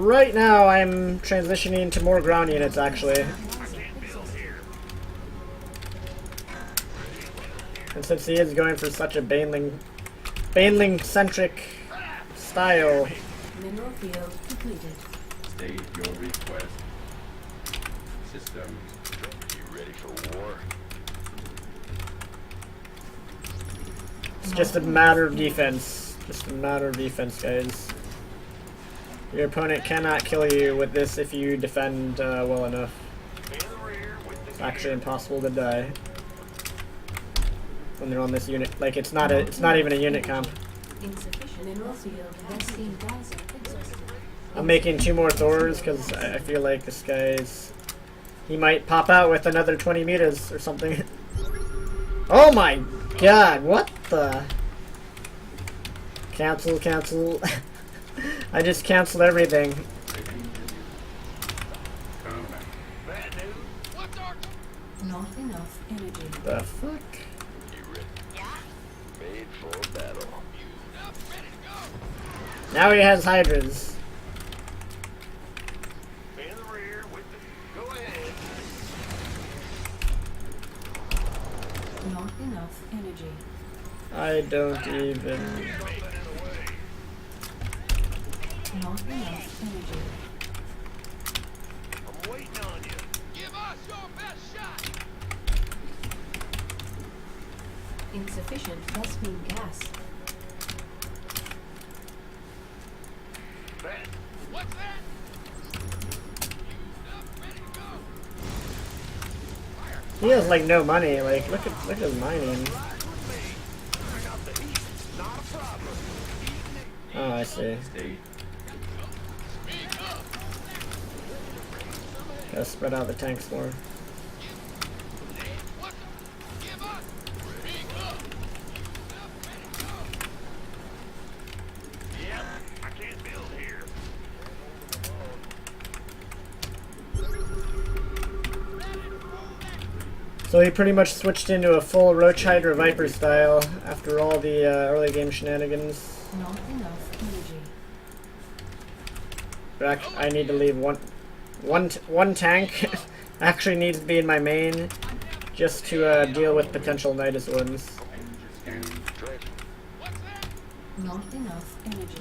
right now I'm transitioning to more ground units actually. And since he is going for such a Baneling-centric style. Mineral field completed. State your request. Systems. You ready for war? It's just a matter of defense. Just a matter of defense, guys. Your opponent cannot kill you with this if you defend well enough. It's actually impossible to die when they're on this unit. Like it's not even a unit comp. Insufficient mineral field. Vaccine geyser exhausted. I'm making 2 more Thors because I feel like this guy's... He might pop out with another 20 meters or something. Oh my god, what the... Cancel, cancel. I just canceled everything. Not enough energy. The fuck? Made for battle. Now he has hydras. In the rear with the... Go ahead. Not enough energy. I don't even... Not enough energy. I'm waiting on you. Give us your best shot. Insufficient Vespine gas. What's that? He has like no money. Like look at his mining. Oh, I see. Gotta spread out the tanks more. So he pretty much switched into a full Roach Hydra Viper style after all the early game shenanigans. Not enough energy. I need to leave one tank. Actually needs to be in my main just to deal with potential Nidus ones. Not enough energy.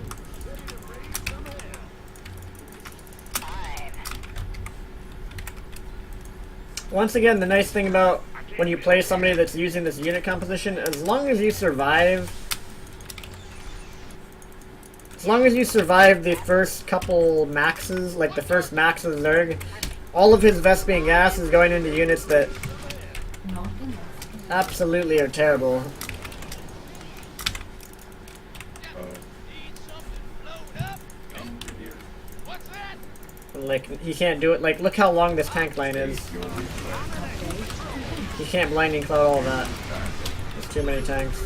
Once again, the nice thing about when you play somebody that's using this unit composition, as long as you survive the first couple maxes, like the first max of Zerg, all of his Vespine gas is going into units that Not enough. absolutely are terrible. Like, he can't do it. Like, look how long this tank line is. He can't blinding cloud all that. There's too many tanks.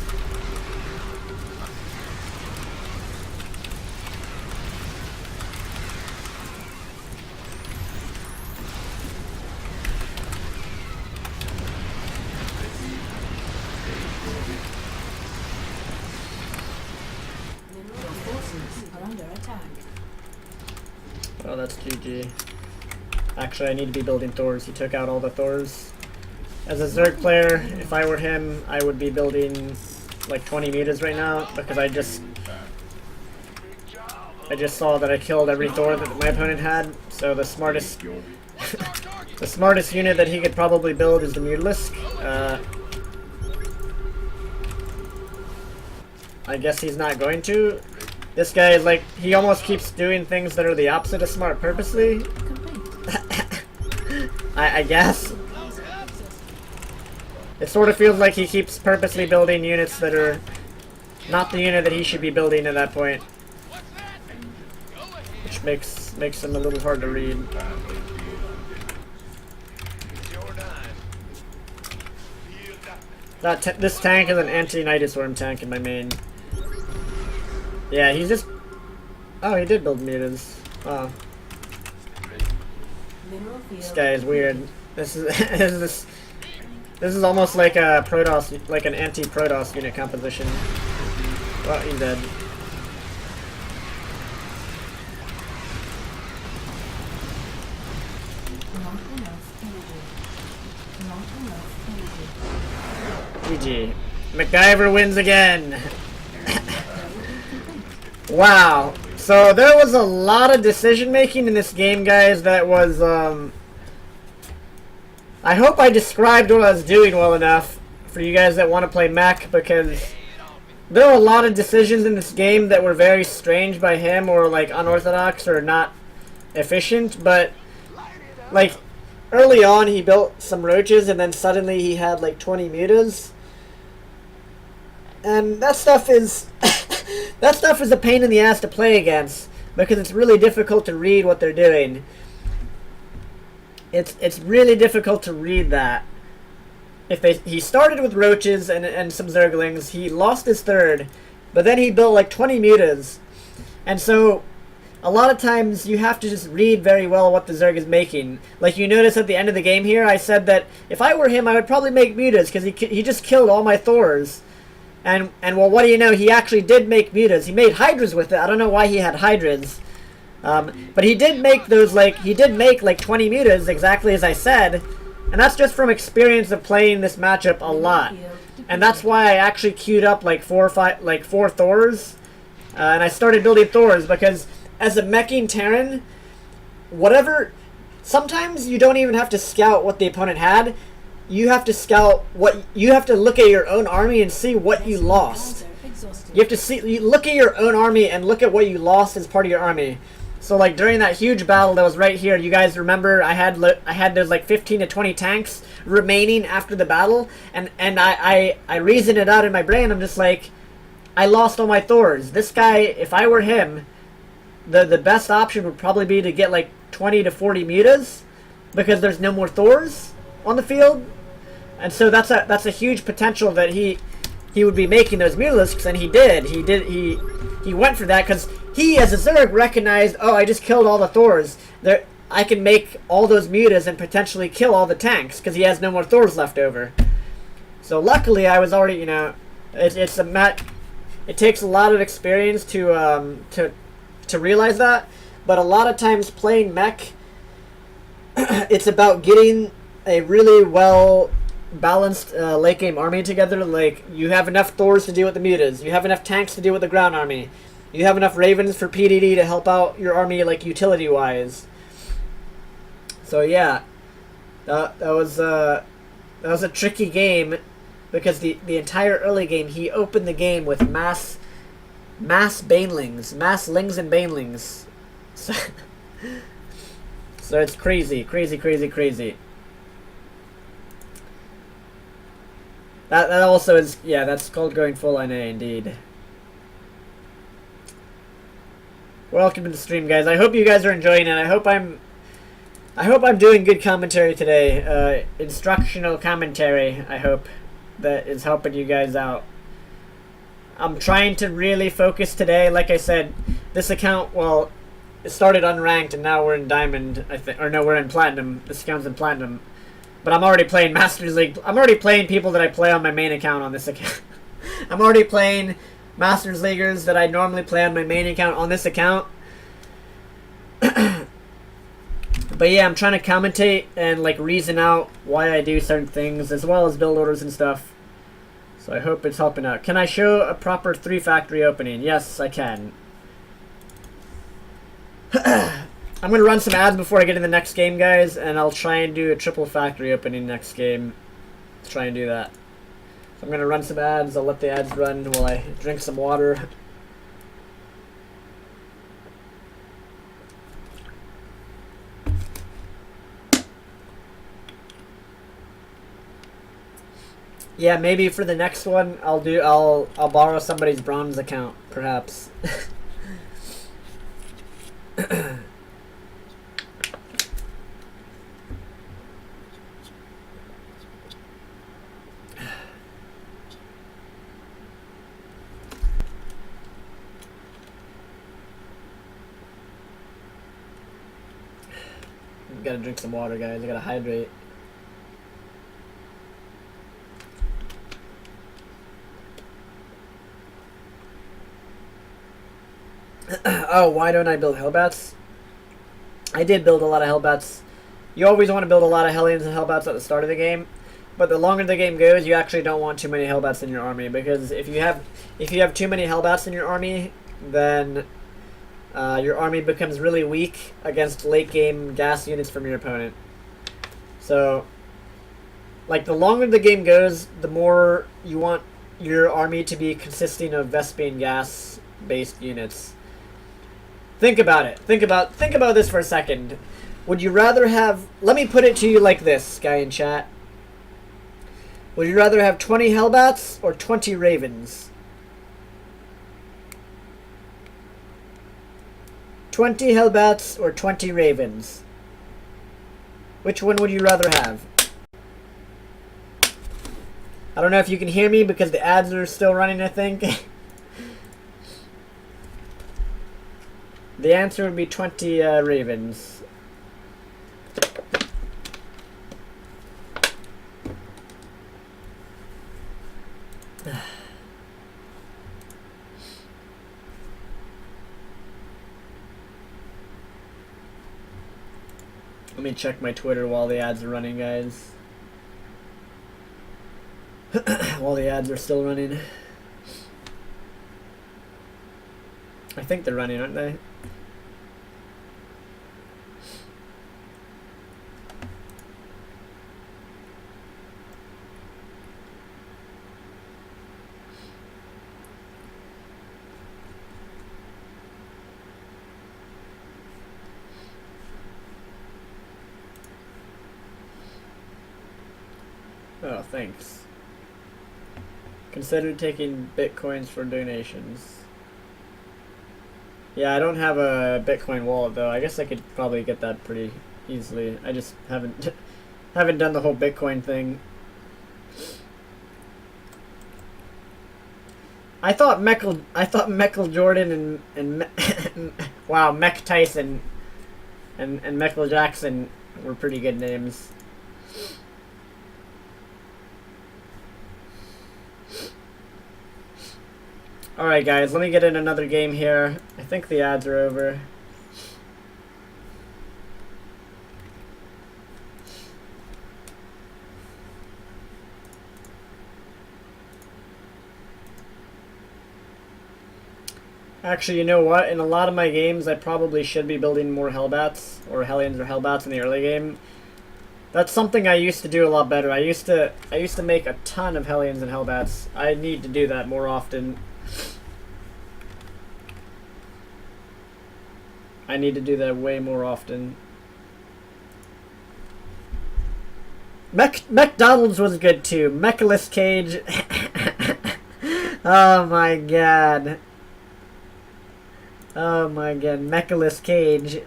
Mineral forces are under attack. Oh, that's GG. Actually, I need to be building Thors. He took out all the Thors. As a Zerg player, if I were him, I would be building like 20 meters right now because I just saw that I killed every Thor that my opponent had. So the smartest the smartest unit that he could probably build is the Mutalisk. I guess he's not going to. This guy is like, he almost keeps doing things that are the opposite of smart purposely. I guess. It sort of feels like he keeps purposely building units that are not the unit that he should be building at that point. Which makes him a little hard to read. This tank is an anti-Nidus Worm tank in my main. Yeah, he's just... Oh, he did build mutas. Oh. This guy is weird. This is almost like a Protoss, like an anti-Protoss unit composition. Well, he's dead. GG. MacGyver wins again. Wow. So there was a lot of decision making in this game, guys, that was, I hope I described what I was doing well enough for you guys that want to play Mech, because there were a lot of decisions in this game that were very strange by him, or like unorthodox or not efficient, but like early on he built some roaches and then suddenly he had like 20 mutas. And that stuff is that stuff is a pain in the ass to play against, because it's really difficult to read what they're doing. It's really difficult to read that. He started with roaches and some zerglings, he lost his third, but then he built like 20 mutas. And so a lot of times you have to just read very well what the Zerg is making. Like you notice at the end of the game here, I said that if I were him I would probably make mutas, because he just killed all my Thors. And well, what do you know, he actually did make mutas. He made hydras with it. I don't know why he had hydras. But he did make those, like, he did make like 20 mutas, exactly as I said. And that's just from experience of playing this matchup a lot. And that's why I actually queued up like 4 Thors. And I started building Thors, because as a meching Terran, sometimes you don't even have to scout what the opponent had. You have to scout you have to look at your own army and see what you lost. You have to look at your own army and look at what you lost as part of your army. So like during that huge battle that was right here, you guys remember I had those like 15 to 20 tanks remaining after the battle, and I reasoned it out in my brain. I'm just like, I lost all my Thors. This guy, if I were him, the best option would probably be to get like 20 to 40 mutas, because there's no more Thors on the field. And so that's a huge potential that he would be making those mutalisks, and he did. He went for that, because he, as a Zerg, recognized, oh, I just killed all the Thors. I can make all those mutas and potentially kill all the tanks, because he has no more Thors left over. So luckily, I was already, it takes a lot of experience to realize that. But a lot of times playing Mech, it's about getting a really well balanced late game army together. Like, you have enough Thors to deal with the mutas, you have enough tanks to deal with the ground army, you have enough Ravens for PDD to help out your army, like, utility wise. So yeah, that was a tricky game, because the entire early game he opened the game with mass banelings, mass lings and banelings. So it's crazy. That also is, yeah, that's called going full NA indeed. Welcome to the stream, guys. I hope you guys are enjoying it. I hope I'm doing good commentary today. Instructional commentary, I hope, that is helping you guys out. I'm trying to really focus today. Like I said, this account, well, it started unranked and now we're in Diamond, I think. Or no, we're in Platinum. This account's in Platinum. But I'm already playing Masters League. I'm already playing people that I play on my main account on this account. I'm already playing Masters Leaguers that I normally play on my main account on this account. But yeah, I'm trying to commentate and like reason out why I do certain things, as well as build orders and stuff. So I hope it's helping out. Can I show a proper 3 factory opening? Yes, I can. I'm going to run some ads before I get in the next game, guys, and I'll try and do a triple factory opening next game. Let's try and do that. So I'm going to run some ads. I'll let the ads run while I drink some water. Yeah, maybe for the next one, I'll borrow somebody's bronze account, perhaps. Gotta drink some water, guys. I gotta hydrate. Oh, why don't I build Hellbats? I did build a lot of Hellbats. You always want to build a lot of Hellions and Hellbats at the start of the game. but the longer the game goes, you actually don't want too many Hellbats in your army, because if you have too many Hellbats in your army, then your army becomes really weak against late game gas units from your opponent. So, like, the longer the game goes, the more you want your army to be consisting of Vespian gas based units. Think about it. Think about this for a second. Would you rather have, let me put it to you like this, guy in chat. Would you rather have 20 Hellbats or 20 Ravens? 20 Hellbats or 20 Ravens? Which one would you rather have? I don't know if you can hear me because the ads are still running, I think. The answer would be 20 Ravens. Let me check my Twitter while the ads are running, guys. While the ads are still running. I think they're running, aren't they? Oh, thanks. Consider taking bitcoins for donations. Yeah, I don't have a Bitcoin wallet though. I guess I could probably get that pretty easily. I just haven't done the whole Bitcoin thing. I thought Meckle Jordan and wow, Mech Tyson and Meckle Jackson were pretty good names. Alright guys, let me get in another game here. I think the ads are over. Actually, you know what? In a lot of my games, I probably should be building more Hellbats, or Hellions or Hellbats in the early game. That's something I used to do a lot better. I used to make a ton of Hellions and Hellbats. I need to do that more often. I need to do that way more often. McDonald's was good too. Mechalist Cage. Oh my god. Oh my god. Mechalist Cage.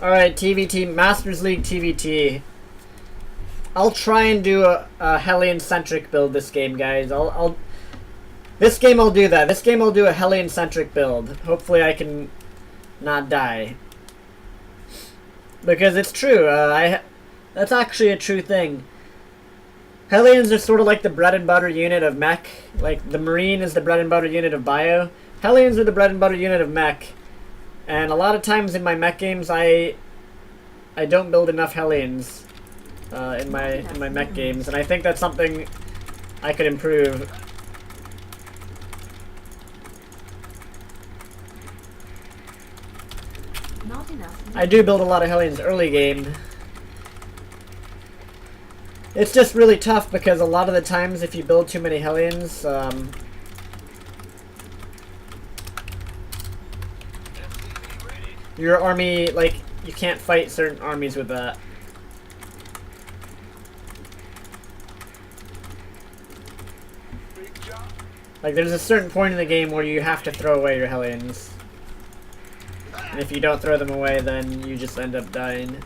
Alright, TVT, Masters League TVT. I'll try and do a Hellion-centric build this game, guys. This game I'll do that. This game I'll do a Hellion-centric build. Hopefully I can not die. Because it's true, that's actually a true thing. Hellions are sort of like the bread and butter unit of Mech. Like, the Marine is the bread and butter unit of Bio. Hellions are the bread and butter unit of Mech. And a lot of times in my Mech games, I don't build enough Hellions in my Mech games, and I think that's something I could improve. Not enough. I do build a lot of Hellions early game. It's just really tough because a lot of the times if you build too many Hellions, your army, like, you can't fight certain armies with that. Like, there's a certain point in the game where you have to throw away your Hellions. And if you don't throw them away, then you just end up dying.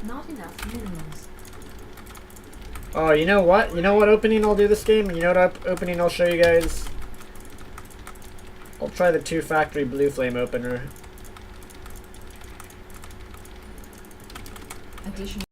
Not enough minerals. Oh, you know what? You know what opening I'll do this game? You know what opening I'll show you guys? I'll try the 2 factory blue flame opener. Additional